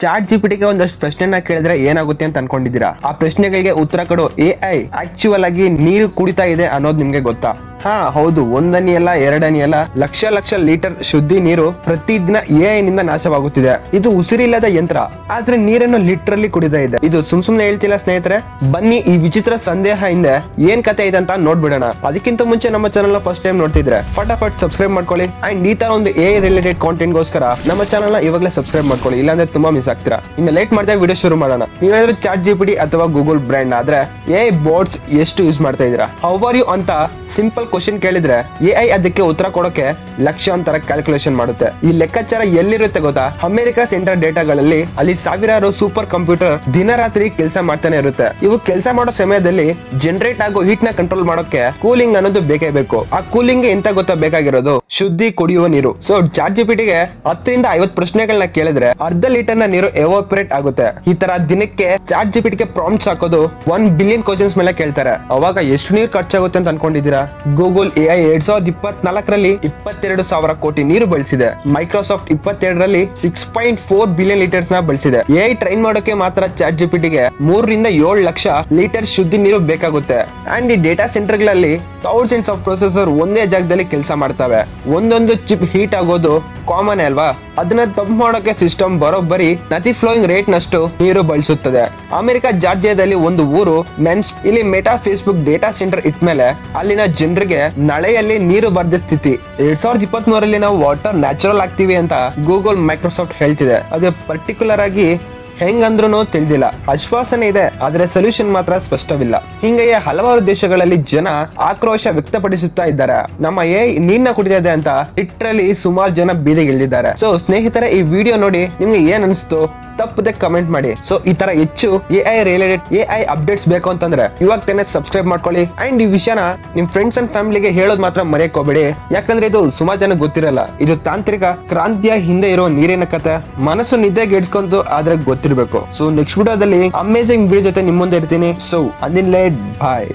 Chat ಜಿಪಿಟಿಗೆ ಒಂದಷ್ಟು ಪ್ರಶ್ನೆನ ಕೇಳಿದ್ರೆ ಏನಾಗುತ್ತೆ ಅಂತ ಅನ್ಕೊಂಡಿದ್ದೀರಾ? ಆ ಪ್ರಶ್ನೆಗಳಿಗೆ ಉತ್ತರ ಕೊಡೋ AI ಆಕ್ಚುಯಲ್ ಆಗಿ ನೀರು ಕುಡಿತಾ ಇದೆ ಅನ್ನೋದು ನಿಮ್ಗೆ ಗೊತ್ತಾ? ಹಾ ಹೌದು, ಒಂದನಿ ಅಲ್ಲ ಎರಡನಿ ಅಲ್ಲ, ಲಕ್ಷ ಲಕ್ಷ ಲೀಟರ್ ಶುದ್ಧಿ ನೀರು ಪ್ರತಿದಿನ AI ನಿಂದ ನಾಶವಾಗುತ್ತಿದೆ. ಇದು ಉಸಿರಿಲ್ಲದ ಯಂತ್ರ, ಆದ್ರೆ ನೀರನ್ನು ಲಿಟ್ರಲಿ ಕುಡಿತಾ ಇದೆ. ಇದು ಸುಮ್ನೆ ಹೇಳ್ತಿಲ್ಲ ಸ್ನೇಹಿತರೆ. ಬನ್ನಿ ಈ ವಿಚಿತ್ರ ಸಂದೇಹ ಹಿಂದೆ ಏನ್ ಕತೆ ಇದೆ ಅಂತ ನೋಡ್ಬಿಡೋಣ. ಅದಕ್ಕಿಂತ ಮುಂಚೆ ನಮ್ಮ ಚಾನಲ್ ನ ಫಸ್ಟ್ ಟೈಮ್ ನೋಡ್ತಿದ್ರೆ ಫಟಾಫಟ್ ಸಬ್ಸ್ಕ್ರೈಬ್ ಮಾಡ್ಕೊಳ್ಳಿ. ಅಂಡ್ ಈ ತರ ಒಂದು AI ರಿಲೇಟೆಡ್ ಕಾಂಟೆಂಟ್ ಗೋಸ್ಕರ ನಮ್ಮ ಚಾನಲ್ ನ ಇವಾಗಲೇ ಸಬ್ಸ್ಕ್ರೈಬ್ ಮಾಡ್ಕೊಳ್ಳಿ, ಇಲ್ಲಾಂದ್ರೆ ತುಂಬಾ ಮಿಸ್ ಆಗ್ತೀರಾ. ಇನ್ನು ಲೇಟ್ ಮಾಡದೆ ವಿಡಿಯೋ ಶುರು ಮಾಡೋಣ. ನೀವೇನಾದ್ರೂ ಚಾಟ್ ಜಿಪಿಟಿ ಅಥವಾ ಗೂಗಲ್ ಬ್ರ್ಯಾಂಡ್ ಆದ್ರೆ AI ಬೋರ್ಡ್ಸ್ ಎಷ್ಟು ಯೂಸ್ ಮಾಡ್ತಾ ಇದೀರಾ? ಹೌ ಆರ್ ಯು ಅಂತ ಸಿಂಪಲ್ ಕ್ವಶನ್ ಕೇಳಿದ್ರೆ AI ಅದಕ್ಕೆ ಉತ್ತರ ಕೊಡೋಕೆ ಲಕ್ಷಾಂತರ ಕ್ಯಾಲ್ಕುಲೇಷನ್ ಮಾಡುತ್ತೆ. ಈ ಲೆಕ್ಕಾಚಾರ ಎಲ್ಲಿರುತ್ತೆ ಗೊತ್ತಾ? ಅಮೆರಿಕ ಸೆಂಟರ್ ಡೇಟಾಗಳಲ್ಲಿ ಅಲ್ಲಿ ಸಾವಿರಾರು ಸೂಪರ್ ಕಂಪ್ಯೂಟರ್ ದಿನ ರಾತ್ರಿ ಕೆಲಸ ಮಾಡ್ತಾನೆ ಇರುತ್ತೆ. ಇವು ಕೆಲಸ ಮಾಡೋ ಸಮಯದಲ್ಲಿ ಜನರೇಟ್ ಆಗೋ ಹೀಟ್ ನ ಕಂಟ್ರೋಲ್ ಮಾಡೋಕೆ ಕೂಲಿಂಗ್ ಅನ್ನೋದು ಬೇಕೇ ಬೇಕು. ಆ ಕೂಲಿಂಗ್ ಎಂತ ಗೊತ್ತಾ ಬೇಕಾಗಿರೋದು? ಶುದ್ಧಿ ಕುಡಿಯುವ ನೀರು. ಸೊ ಚಾಟ್ ಜಿಪಿಟಿಗೆ 10 ರಿಂದ 50 ಪ್ರಶ್ನೆಗಳನ್ನ ಕೇಳಿದ್ರೆ ಅರ್ಧ ಲೀಟರ್ ನ ನೀರು ಎವಾಪರೇಟ್ ಆಗುತ್ತೆ. ಈ ತರ ದಿನಕ್ಕೆ ಚಾಟ್ ಜಿಪಿಟಿಗೆ ಪ್ರಾಂಪ್ಟ್ಸ್ ಹಾಕೋದು 1 ಬಿಲಿಯನ್ ಕ್ವಶನ್ಸ್ ಮೇಲೆ ಕೇಳ್ತಾರೆ. ಅವಾಗ ಎಷ್ಟು ನೀರು ಖರ್ಚಾಗುತ್ತೆ ಅಂತ ಅನ್ಕೊಂಡಿದ್ದೀರಾ? ಗೂಗಲ್ AI 2024ರಲ್ಲಿ 22,000 ಕೋಟಿ ನೀರು ಬಳಸಿದೆ. ಮೈಕ್ರೋಸಾಫ್ಟ್ 22ರಲ್ಲಿ 6.4 ಬಿಲಿಯನ್ ಲೀಟರ್ಸ್ ನ ಬಳಸಿದೆ. AI ಟ್ರೈನ್ ಮಾಡೋಕೆ ಮಾತ್ರ ಚಾಟ್ ಜಿಪಿಟಿಗೆ 3 ರಿಂದ 7 ಲಕ್ಷ ಲೀಟರ್ ಶುದ್ಧ ನೀರು ಬೇಕಾಗುತ್ತೆ. ಅಂಡ್ ಈ ಡೇಟಾ ಸೆಂಟರ್ ಗಳಲ್ಲಿ ಥೌಸಂಡ್ಸ್ ಆಫ್ ಪ್ರೊಸೆಸರ್ ಒಂದೇ ಜಾಗದಲ್ಲಿ ಕೆಲಸ ಮಾಡ್ತವೆ. ಒಂದೊಂದು ಚಿಪ್ ಹೀಟ್ ಆಗೋದು ಕಾಮನ್ ಅಲ್ವಾ? ಅದನ್ನ ತಪ್ಪು ಮಾಡೋಕೆ ಸಿಸ್ಟಮ್ ಬರೋಬ್ಬರಿ ನದಿ ಫ್ಲೋಯಿಂಗ್ ರೇಟ್ ನಷ್ಟು ನೀರು ಬಳಸುತ್ತದೆ. ಅಮೆರಿಕ ಜಾರ್ಜಿಯಾದಲ್ಲಿ ಒಂದು ಊರು ಮೆನ್ಸ್ ಇಲ್ಲಿ ಮೆಟಾ ಫೇಸ್ಬುಕ್ ಡೇಟಾ ಸೆಂಟರ್ ಇಟ್ಮೇಲೆ ಅಲ್ಲಿನ ಜನರಿಗೆ ನಳೆಯಲ್ಲಿ ನೀರು ಬರ್ದ ಸ್ಥಿತಿ. 2023ರಲ್ಲಿ ನಾವು ವಾಟರ್ ನ್ಯಾಚುರಲ್ ಆಗ್ತೀವಿ ಅಂತ ಗೂಗಲ್ ಮೈಕ್ರೋಸಾಫ್ಟ್ ಹೇಳ್ತಿದೆ. ಅದು ಪರ್ಟಿಕ್ಯುಲರ್ ಆಗಿ ಹೆಂಗಂದ್ರೂ ತಿಳಿದಿಲ್ಲ. ಆಶ್ವಾಸನೆ ಇದೆ, ಆದ್ರೆ ಸೊಲ್ಯೂಷನ್ ಮಾತ್ರ ಸ್ಪಷ್ಟವಿಲ್ಲ. ಹಿಂಗೆಯೇ ಹಲವಾರು ದೇಶಗಳಲ್ಲಿ ಜನ ಆಕ್ರೋಶ ವ್ಯಕ್ತಪಡಿಸುತ್ತಾ ಇದ್ದಾರೆ. ನಮ್ಮ AI ನೀರ್ನ ಕುಡಿದಿದೆ ಅಂತ ಲಿಟ್ರಲಿ ಸುಮಾರು ಜನ ಬೀದಿಗಿಳಿದಿದ್ದಾರೆ. ಸೊ ಸ್ನೇಹಿತರೆ, ಈ ವಿಡಿಯೋ ನೋಡಿ ನಿಮ್ಗೆ ಏನ್ ಅನಿಸ್ತು? ತಪ್ಪದೆ ಕಮೆಂಟ್ ಮಾಡಿ. ಸೊ ಈ ತರ ಹೆಚ್ಚು AI ರಿಲೇಟೆಡ್ AI ಅಪ್ಡೇಟ್ಸ್ ಬೇಕು ಅಂತಂದ್ರೆ ಇವಾಗ ತಾನೇ ಸಬ್ಸ್ಕ್ರೈಬ್ ಮಾಡ್ಕೊಳ್ಳಿ. ಅಂಡ್ ಈ ವಿಷಯನ ನಿಮ್ ಫ್ರೆಂಡ್ಸ್ ಅಂಡ್ ಫ್ಯಾಮಿಲಿಗೆ ಹೇಳೋದ್ ಮಾತ್ರ ಮರೆಯಕ್ ಹೋಗ್ಬೇಡಿ. ಯಾಕಂದ್ರೆ ಇದು ಸುಮಾರು ಜನ ಗೊತ್ತಿರಲ್ಲ. ಇದು ತಾಂತ್ರಿಕ ಕ್ರಾಂತಿಯ ಹಿಂದೆ ಇರೋ ನೀರಿನ ಕತೆ. ಮನಸ್ಸು ನಿದ್ದೆಗೆ ಇಡ್ಸ್ಕೊಂಡು ಆದ್ರೆ ಗೊತ್ತಿರ್ಬೇಕು. ಸೊ ನೆಕ್ಸ್ಟ್ ವಿಡಿಯೋದಲ್ಲಿ ಅಮೇಜಿಂಗ್ ವಿಡಿಯೋ ಜೊತೆ ನಿಮ್ ಮುಂದೆ ಇರ್ತೀನಿ. ಸೊ ಅಂದಿನ ಬಾಯ್.